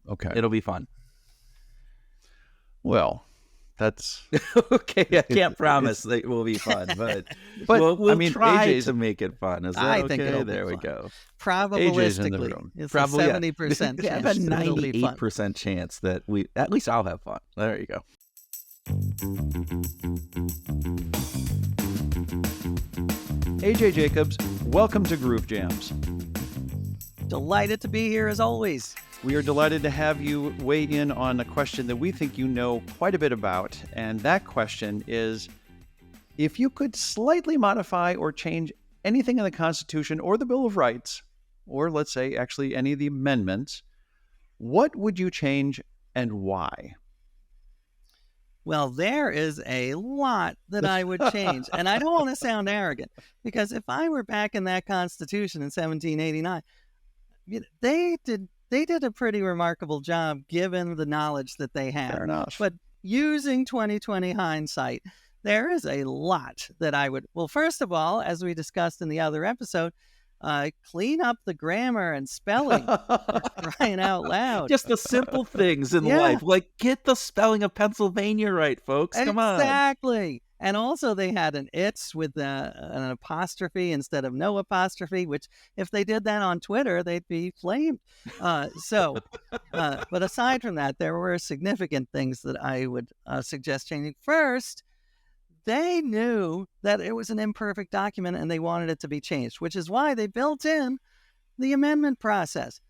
Okay. It'll be fun. Well, that's okay. I can't promise that it will be fun, but we'll I mean, try AJ's to make it fun. Is that I okay? think it'll There be we fun. go. AJ's in the Probabilistically, room. it's Probably, a 70% I have a chance that it'll be fun. 98% chance that at least I'll have fun. There you go. AJ Jacobs, welcome to Groove Jams. Delighted to be here as always. We are delighted to have you weigh in on a question that we think you know quite a bit about. And that question is, if you could slightly modify or change anything in the Constitution or the Bill of Rights, or let's say actually any of the amendments, what would you change and why? Well, there is a lot that I would change. And I don't want to sound arrogant, because if I were back in that Constitution in 1789, they did a pretty remarkable job given the knowledge that they had. Fair enough. But using 2020 hindsight, there is a lot that I would, well, first of all, as we discussed in the other episode, clean up the grammar and spelling, crying out loud. Just the simple things in life, like get the spelling of Pennsylvania right, folks. Come on. Exactly. And also they had an it's with an apostrophe instead of no apostrophe, which if they did that on Twitter, they'd be flamed. But aside from that, there were significant things that I would suggest changing. First, they knew that it was an imperfect document and they wanted it to be changed, which is why they built in the amendment process.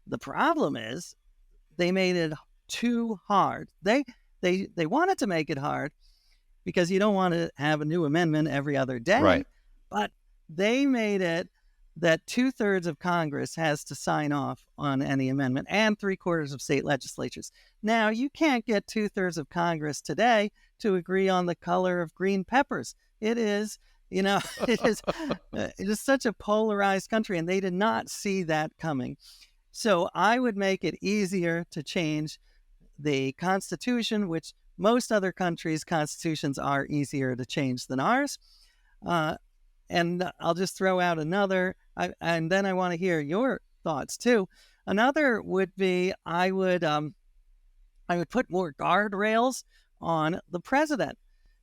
The problem is they made it too hard. They wanted to make it hard because you don't want to have a new amendment every other day. Right. But they made it that 2/3 of Congress has to sign off on any amendment and 3/4 of state legislatures. Now, you can't get 2/3 of Congress today to agree on the color of green peppers. It is, it is such a polarized country, and they did not see that coming. So I would make it easier to change the Constitution, which most other countries' constitutions are easier to change than ours. And I'll just throw out another, and then I want to hear your thoughts too. Another would be I would put more guardrails on the president,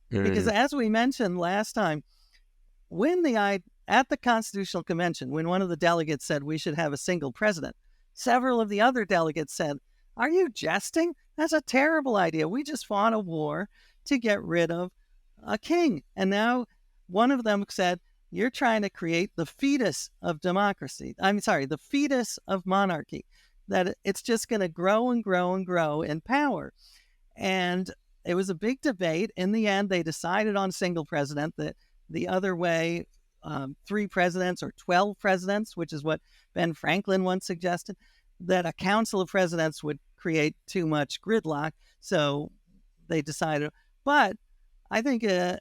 because as we mentioned last time, at the Constitutional Convention, when one of the delegates said we should have a single president, several of the other delegates said, "Are you jesting? That's a terrible idea. We just fought a war to get rid of a king." And now one of them said, "You're trying to create the fetus of democracy. The fetus of monarchy, that it's just going to grow and grow and grow in power." And it was a big debate. In the end, they decided on single president. That the other way, 3 presidents or 12 presidents, which is what Ben Franklin once suggested, that a council of presidents would create too much gridlock. So they decided. But I think they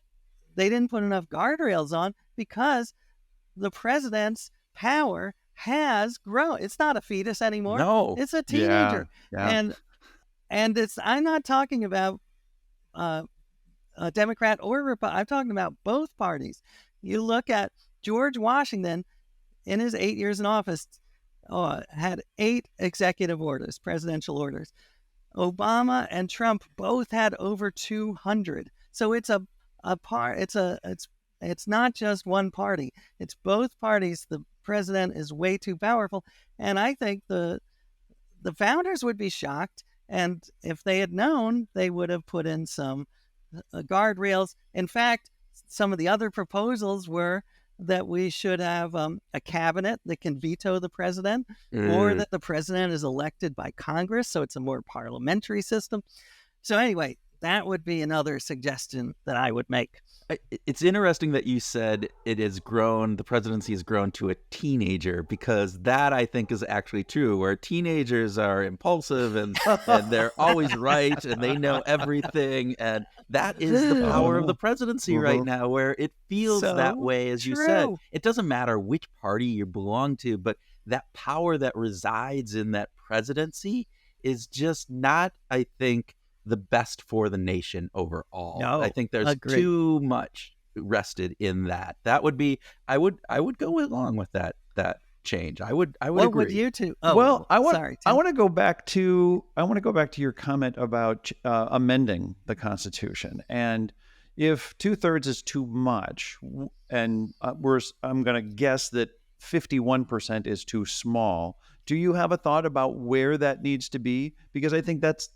didn't put enough guardrails on, because the president's power has grown. It's not a fetus anymore. No. It's a teenager. Yeah. And I'm not talking about a Democrat or Republican. I'm talking about both parties. You look at George Washington in his 8 years in office, had 8 executive orders, presidential orders. Obama and Trump both had over 200. So it's it's not just one party. It's both parties. The president is way too powerful. And I think the founders would be shocked. And if they had known, they would have put in some guardrails. In fact, some of the other proposals were that we should have a cabinet that can veto the president, or that the president is elected by Congress. So it's a more parliamentary system. So anyway, that would be another suggestion that I would make. It's interesting that you said the presidency has grown to a teenager, because that I think is actually true, where teenagers are impulsive and they're always right and they know everything. And that is the power of the presidency right now, where it feels that way, as you said. It doesn't matter which party you belong to, but that power that resides in that presidency is just not, I think, the best for the nation overall. No, I think there's too much rested in that. That would be, I would go along with that change. I would What agree. would you two? Well, sorry, I Tim. want to go back to your comment about amending the Constitution, and if 2/3 is too much, and I'm going to guess that 51% is too small. Do you have a thought about where that needs to be? Because I think that's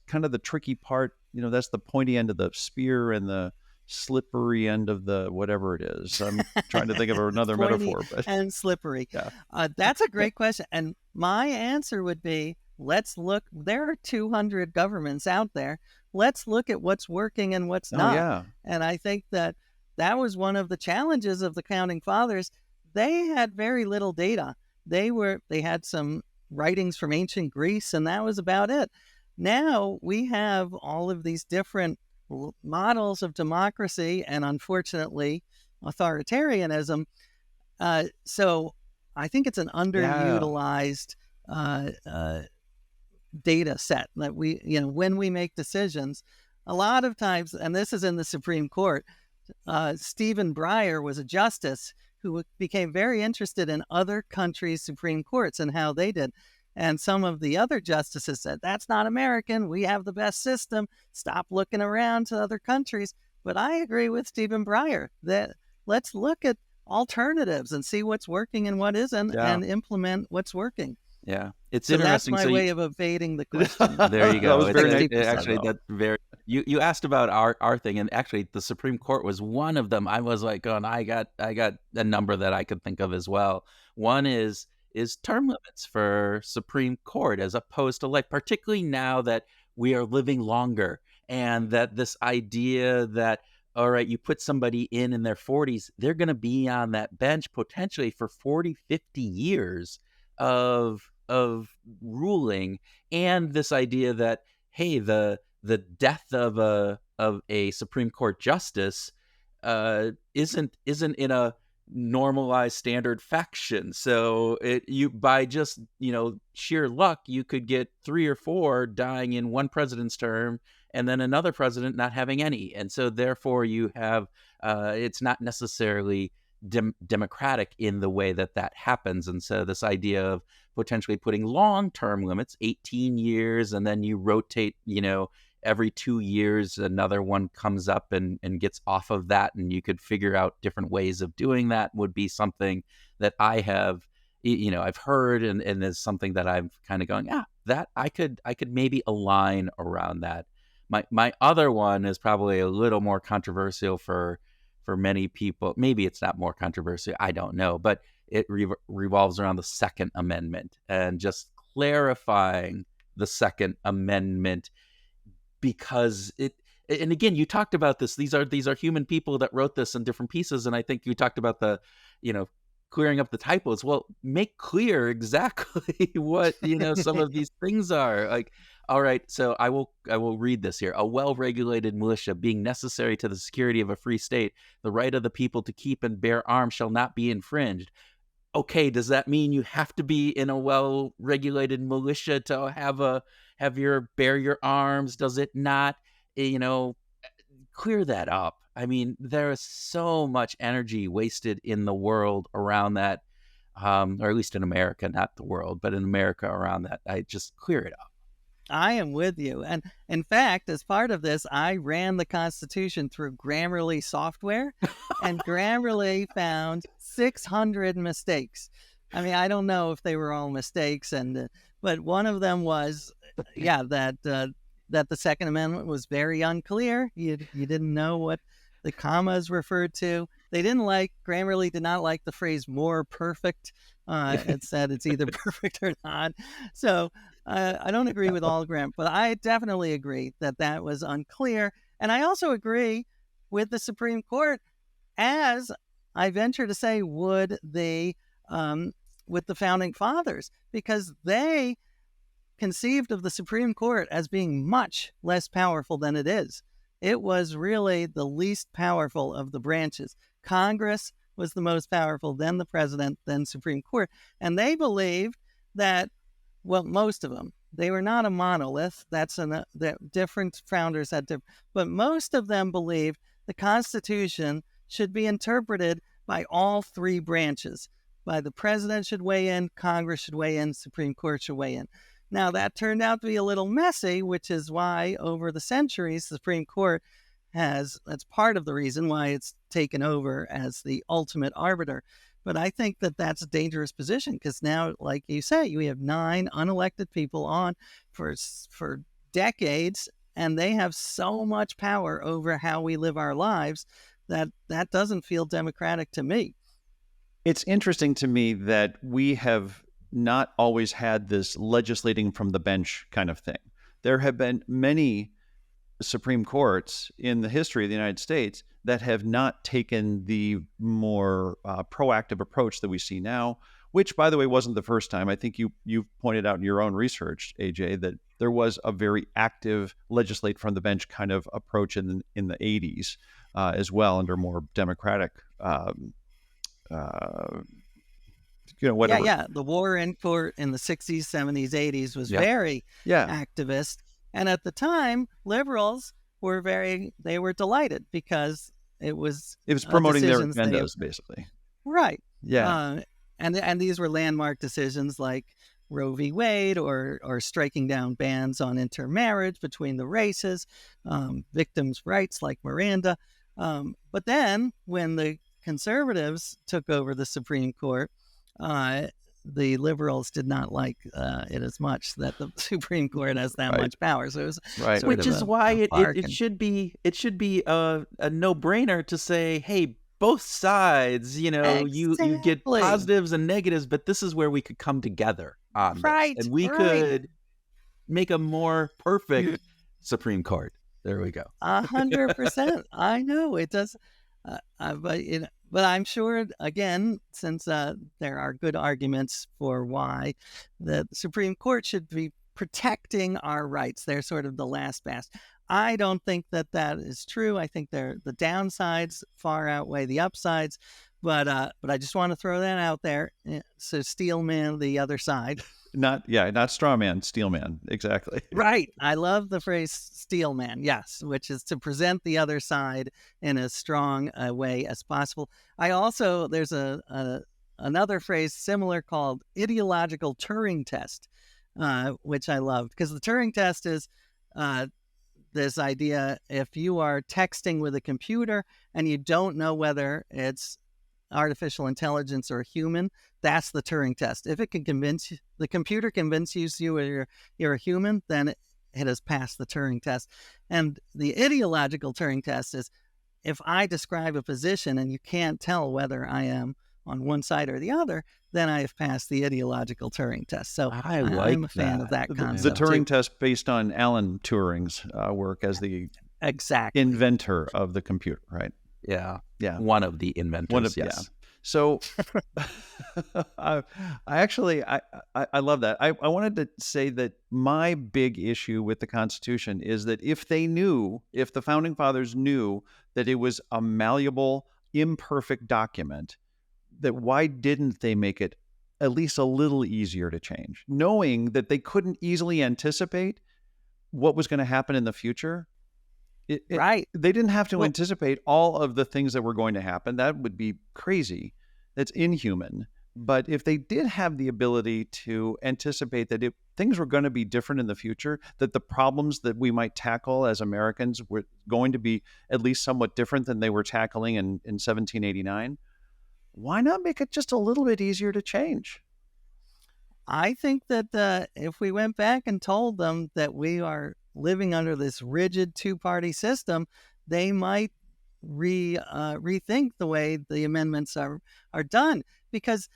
kind of the tricky part. That's the pointy end of the spear and the slippery end of the whatever it is. I'm trying to think of another Pointy metaphor, but and slippery. yeah. That's a great question. And my answer would be, let's look. There are 200 governments out there. Let's look at what's working and what's Oh, not. yeah. And I think that was one of the challenges of the Founding Fathers. They had very little data. They had some writings from ancient Greece, and that was about it. Now we have all of these different models of democracy and, unfortunately, authoritarianism. So I think it's an underutilized data set that when we make decisions, a lot of times, and this is in the Supreme Court, Stephen Breyer was a justice who became very interested in other countries' Supreme Courts and how they did. And some of the other justices said, that's not American. We have the best system. Stop looking around to other countries. But I agree with Stephen Breyer that let's look at alternatives and see what's working and what isn't, and implement what's working. Yeah, it's So that's interesting. my way of evading the question. There you go. That was very nice. Actually, that's very. You asked about our thing, and actually, the Supreme Court was one of them. I was like, going, I got a number that I could think of as well. One is term limits for Supreme Court, as opposed to, like, particularly now that we are living longer, and that this idea that, all right, you put somebody in their 40s, they're going to be on that bench potentially for 40, 50 years of ruling, and this idea that, hey, the death of a Supreme Court justice isn't in a normalized standard faction. So you by just sheer luck, you could get 3 or 4 dying in one president's term, and then another president not having any, and so therefore you have it's not necessarily democratic in the way that happens. And so this idea of potentially putting long-term limits, 18 years, and then you rotate, every 2 years, another one comes up and gets off of that, and you could figure out different ways of doing that, would be something that I have, I've heard, and is something that I'm kind of going, that I could maybe align around that. My other one is probably a little more controversial for many people. Maybe it's not more controversial, I don't know, but it revolves around the Second Amendment and just clarifying the Second Amendment, because and again, you talked about this. These are human people that wrote this in different pieces, and I think you talked about the, clearing up the typos. Well, make clear exactly what some of these things are. Like, all right, so I will read this here. A well-regulated militia being necessary to the security of a free state, the right of the people to keep and bear arms shall not be infringed. Okay, does that mean you have to be in a well-regulated militia to bear your arms? Does it not? Clear that up. I mean, there is so much energy wasted in the world around that, or at least in America, not the world, but in America around that. I just clear it up. I am with you. And in fact, as part of this, I ran the Constitution through Grammarly software, and Grammarly found 600 mistakes. I mean, I don't know if they were all mistakes, but one of them was, that the Second Amendment was very unclear. You didn't know what the commas referred to. Grammarly did not like the phrase "more perfect." It said it's either perfect or not. So I don't agree with all grammar, but I definitely agree that was unclear. And I also agree with the Supreme Court, as I venture to say, would the with the Founding Fathers, because they conceived of the Supreme Court as being much less powerful than it is. It was really the least powerful of the branches. Congress was the most powerful, then the president, then Supreme Court. And they believed that, well, most of them, they were not a monolith. That different founders had different, but most of them believed the Constitution should be interpreted by all 3 branches. by the president should weigh in, Congress should weigh in, Supreme Court should weigh in. Now, that turned out to be a little messy, which is why over the centuries, the Supreme Court that's part of the reason why it's taken over as the ultimate arbiter. But I think that that's a dangerous position because now, like you say, we have 9 unelected people on for decades, and they have so much power over how we live our lives that doesn't feel democratic to me. It's interesting to me that we have not always had this legislating from the bench kind of thing. There have been many Supreme Courts in the history of the United States that have not taken the more proactive approach that we see now, which, by the way, wasn't the first time. I think you pointed out in your own research, AJ, that there was a very active legislate from the bench kind of approach in the 80s as well, under more democratic whatever. Yeah. The war in court in the 60s, 70s, 80s was very activist. And at the time, liberals were delighted because it was promoting their agendas, basically. Right. Yeah. And these were landmark decisions like Roe v. Wade or striking down bans on intermarriage between the races, victims' rights like Miranda. But then when the conservatives took over the Supreme Court, the liberals did not like it as much that the Supreme Court has that much power. So it was which is why it should be a no-brainer to say, hey, both sides, exactly. you get positives and negatives, but this is where we could come together on this, and we could make a more perfect Supreme Court. There we go. 100%. I know it does, but I'm sure, again, since there are good arguments for why the Supreme Court should be protecting our rights. They're sort of the last bastion. I don't think that is true. I think the downsides far outweigh the upsides. But I just want to throw that out there. So steel man the other side. Not straw man, steel man. Exactly. Right. I love the phrase steel man. Yes, which is to present the other side in as strong a way as possible. I also, there's another phrase similar called ideological Turing test, which I love, because the Turing test is this idea: if you are texting with a computer and you don't know whether it's artificial intelligence or human, that's the Turing test. If it can the computer convinces you you're a human, then it has passed the Turing test. And the ideological Turing test is if I describe a position and you can't tell whether I am on one side or the other, then I have passed the ideological Turing test. So I'm a fan of that concept. The Turing test based on Alan Turing's work as the inventor of the computer, right? Yeah. One of the inventors. Yes. Yeah. So I love that. I wanted to say that my big issue with the Constitution is that if the Founding Fathers knew that it was a malleable, imperfect document, that why didn't they make it at least a little easier to change, knowing that they couldn't easily anticipate what was going to happen in the future? Right. They didn't have to anticipate all of the things that were going to happen. That would be crazy. That's inhuman. But if they did have the ability to anticipate that things were going to be different in the future, that the problems that we might tackle as Americans were going to be at least somewhat different than they were tackling in 1789, why not make it just a little bit easier to change? I think that if we went back and told them that we are living under this rigid two-party system, they might rethink the way the amendments are done, because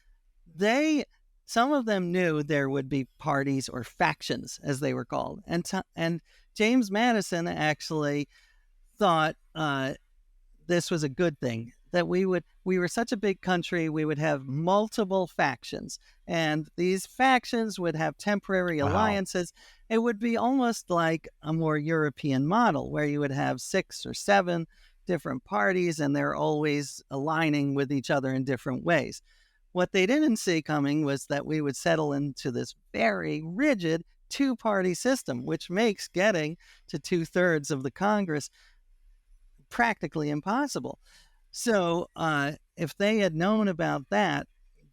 some of them knew there would be parties or factions, as they were called, and James Madison actually thought this was a good thing, that we were such a big country, we would have multiple factions, and these factions would have temporary alliances. It would be almost like a more European model where you would have 6 or 7 different parties and they're always aligning with each other in different ways. What they didn't see coming was that we would settle into this very rigid two-party system, which makes getting to 2/3 of the Congress practically impossible. So if they had known about that,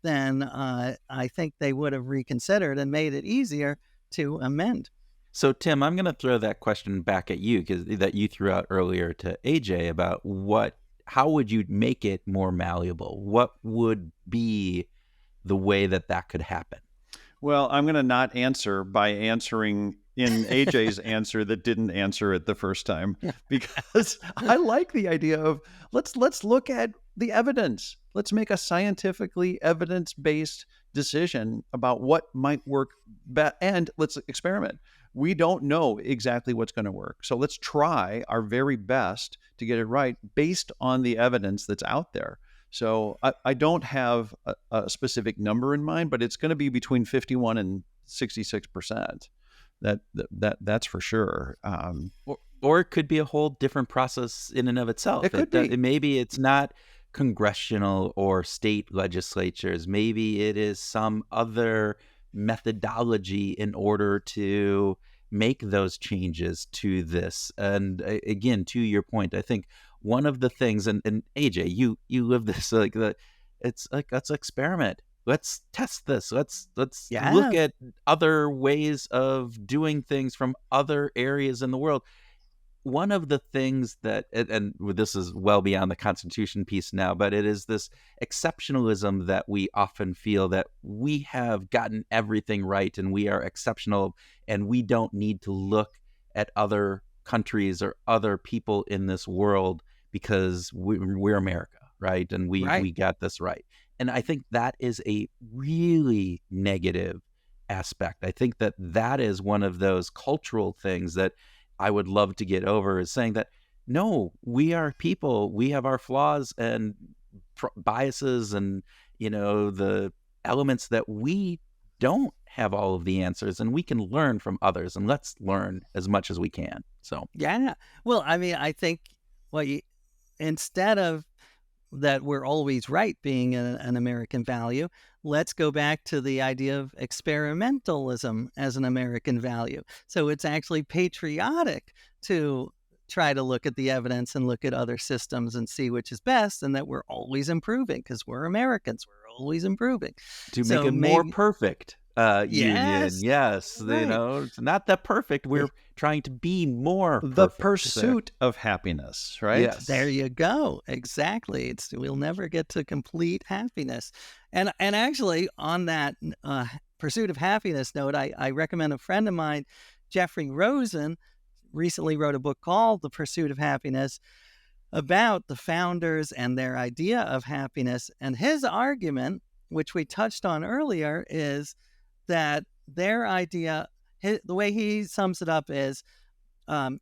then I think they would have reconsidered and made it easier to amend. So, Tim, I'm going to throw that question back at you because that you threw out earlier to AJ about how would you make it more malleable? What would be the way that could happen? Well, I'm going to not answer by answering in AJ's answer that didn't answer it the first time, because I like the idea of let's look at the evidence. Let's make a scientifically evidence-based decision about what might work and let's experiment. We don't know exactly what's going to work. So let's try our very best to get it right based on the evidence that's out there. So I don't have a specific number in mind, but it's going to be between 51 and 66%. That's for sure. Or it could be a whole different process in and of itself. It could be. Maybe it's not congressional or state legislatures. Maybe it is some other methodology in order to make those changes to this. And again, to your point, I think one of the things, and AJ, you live this, it's like, let's experiment. Let's test this. Let's look at other ways of doing things from other areas in the world. One of the things that, and this is well beyond the Constitution piece now, but it is this exceptionalism that we often feel that we have gotten everything right and we are exceptional and we don't need to look at other countries or other people in this world because we're America, right? And we got this right. And I think that is a really negative aspect. I think that is one of those cultural things that I would love to get over, is saying that, no, we are people. We have our flaws and biases and, the elements that we don't have all of the answers, and we can learn from others, and let's learn as much as we can. So, yeah. Well, I mean, I think, instead of that we're always right being an American value, let's go back to the idea of experimentalism as an American value. So it's actually patriotic to try to look at the evidence and look at other systems and see which is best, and that we're always improving because we're Americans. We're always improving. To make it more perfect. Union. Yes. Right. It's not that perfect. We're trying to be more perfect. The pursuit of happiness, right? Yes. There you go. Exactly. We'll never get to complete happiness. And actually, on that pursuit of happiness note, I recommend a friend of mine, Jeffrey Rosen, recently wrote a book called The Pursuit of Happiness, about the founders and their idea of happiness. And his argument, which we touched on earlier, is that their idea, the way he sums it up is,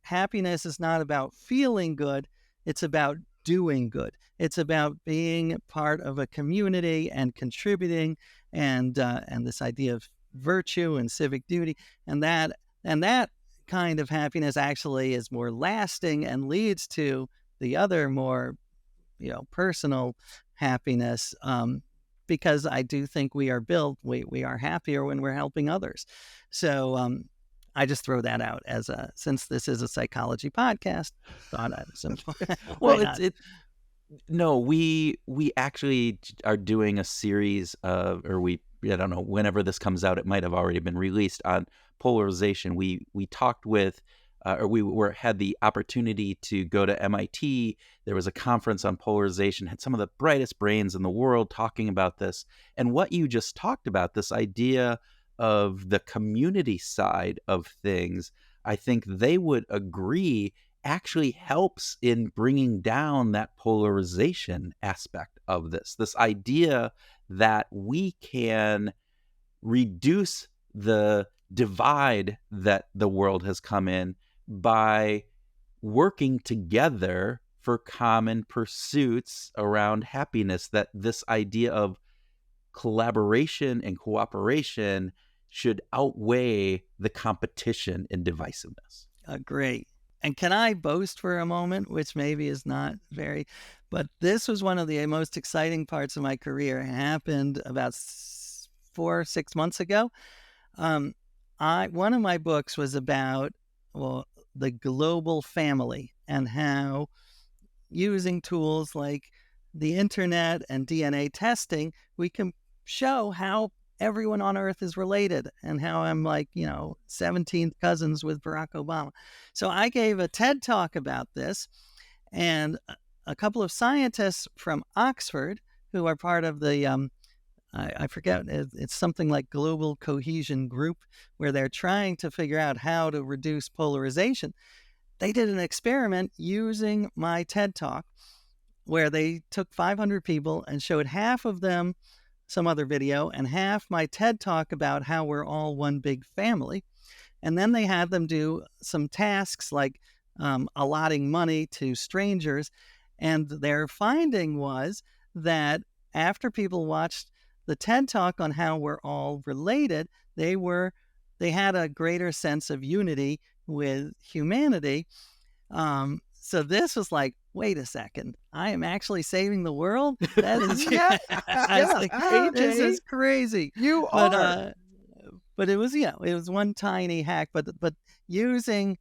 happiness is not about feeling good, it's about doing good. It's about being part of a community and contributing, and this idea of virtue and civic duty, and that kind of happiness actually is more lasting and leads to the other more, personal happiness. Because I do think we are built, we are happier when we're helping others. So I just throw that out since this is a psychology podcast, thought I'd well, no, we actually are doing a series of, I don't know, whenever this comes out, it might have already been released, on polarization. We talked with, had the opportunity to go to MIT. There was a conference on polarization, had some of the brightest brains in the world talking about this. And what you just talked about, this idea of the community side of things, I think they would agree actually helps in bringing down that polarization aspect of this idea that we can reduce the divide that the world has come in by working together for common pursuits around happiness, that this idea of collaboration and cooperation should outweigh the competition and divisiveness. Great. And can I boast for a moment, which maybe is not but this was one of the most exciting parts of my career. It happened about 4 or 6 months ago. One of my books was about, the global family, and how using tools like the internet and DNA testing, we can show how everyone on earth is related and how I'm like, 17th cousins with Barack Obama. So I gave a TED talk about this, and a couple of scientists from Oxford who are part of the I forget, it's something like Global Cohesion Group, where they're trying to figure out how to reduce polarization. They did an experiment using my TED talk where they took 500 people and showed half of them some other video and half my TED talk about how we're all one big family. And then they had them do some tasks like allotting money to strangers. And their finding was that after people watched the TED talk on how we're all related, they had a greater sense of unity with humanity. So this was like, wait a second, I am actually saving the world? That is, Yeah, I was like, this AJ, is crazy. you But are. but it was, it was one tiny hack, but using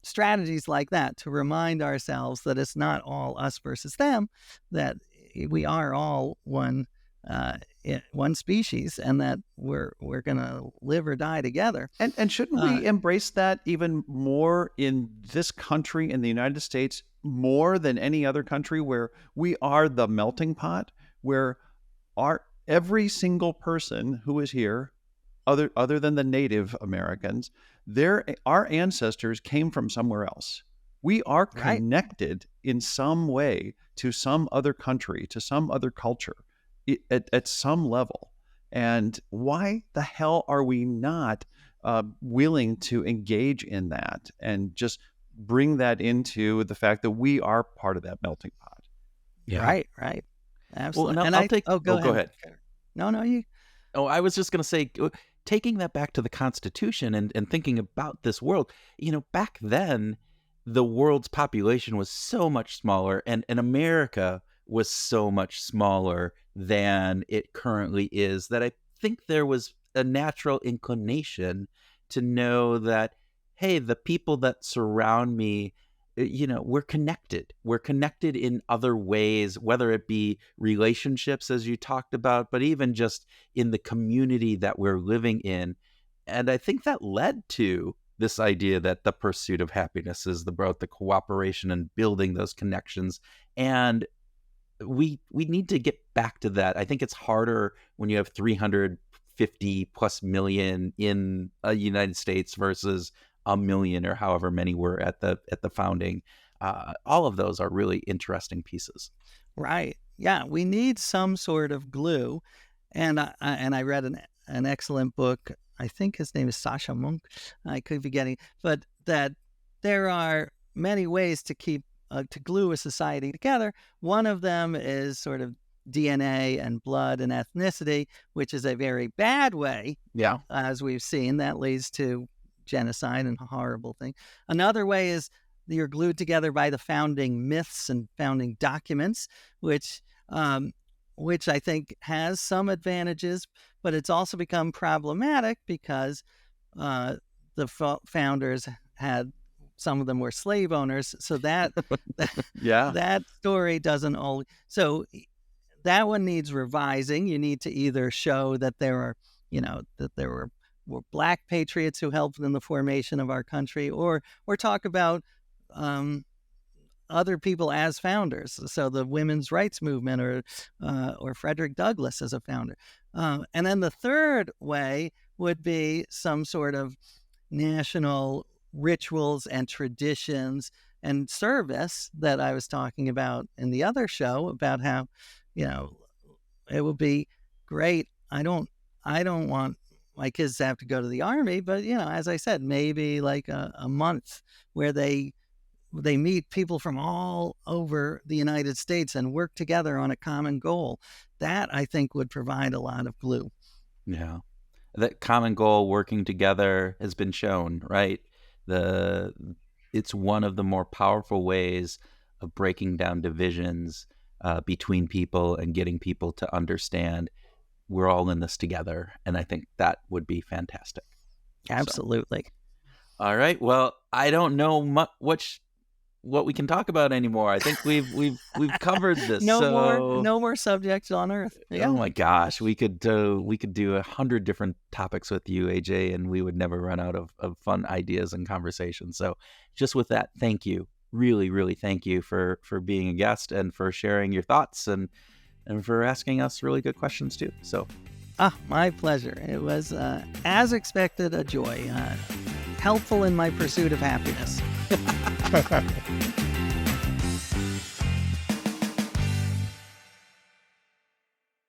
strategies like that to remind ourselves that it's not all us versus them, that we are all one one species, and that we're gonna live or die together. And shouldn't we embrace that even more in this country, in the United States, more than any other country, where we are the melting pot, where every single person who is here, other than the Native Americans, our ancestors came from somewhere else. We are Right. connected in some way to some other country, to some other culture, at some level. And why the hell are we not willing to engage in that and just bring that into the fact that we are part of that melting pot? Yeah. Right. Well, Absolutely. and And I'll take. go Go ahead. ahead. No, you. Oh, I was just going to say, taking that back to the Constitution and thinking about this world, back then, the world's population was so much smaller, and America was so much smaller than it currently is, that I think there was a natural inclination to know that, hey, the people that surround me, we're connected. We're connected in other ways, whether it be relationships, as you talked about, but even just in the community that we're living in. And I think that led to this idea that the pursuit of happiness is about the cooperation and building those connections. And we need to get back to that. I think it's harder when you have 350 plus million in the United States versus a million or however many were at the founding. All of those are really interesting pieces. Right. Yeah, we need some sort of glue. And I read an excellent book. I think his name is Sasha Monk. I could be getting, but that there are many ways to keep to glue a society together. One of them is sort of DNA and blood and ethnicity, which is a very bad way, Yeah. as we've seen, that leads to genocide and horrible thing. Another way is you're glued together by the founding myths and founding documents, which I think has some advantages, but it's also become problematic because the founders had, some of them were slave owners, so that Yeah. that story doesn't always. So that one needs revising. You need to either show that there are, that there were Black patriots who helped in the formation of our country, or talk about other people as founders. So the women's rights movement, or Frederick Douglass as a founder. And then the third way would be some sort of national rituals and traditions and service that I was talking about in the other show, about how, it would be great. I don't want my kids to have to go to the army, but as I said, maybe like a month where they meet people from all over the United States and work together on a common goal. That, I think, would provide a lot of glue. Yeah. That common goal, working together, has been shown, right? It's one of the more powerful ways of breaking down divisions between people and getting people to understand we're all in this together. And I think that would be fantastic. Absolutely. So, all right. Well, I don't know much what we can talk about anymore. I think we've covered this. No more subjects on Earth. Yeah. Oh my gosh, we could do 100 different topics with you, AJ, and we would never run out of fun ideas and conversations. So just with that, thank you. Really, really thank you for being a guest and for sharing your thoughts and for asking us really good questions too. So My pleasure. It was, as expected, a joy. Helpful in my pursuit of happiness.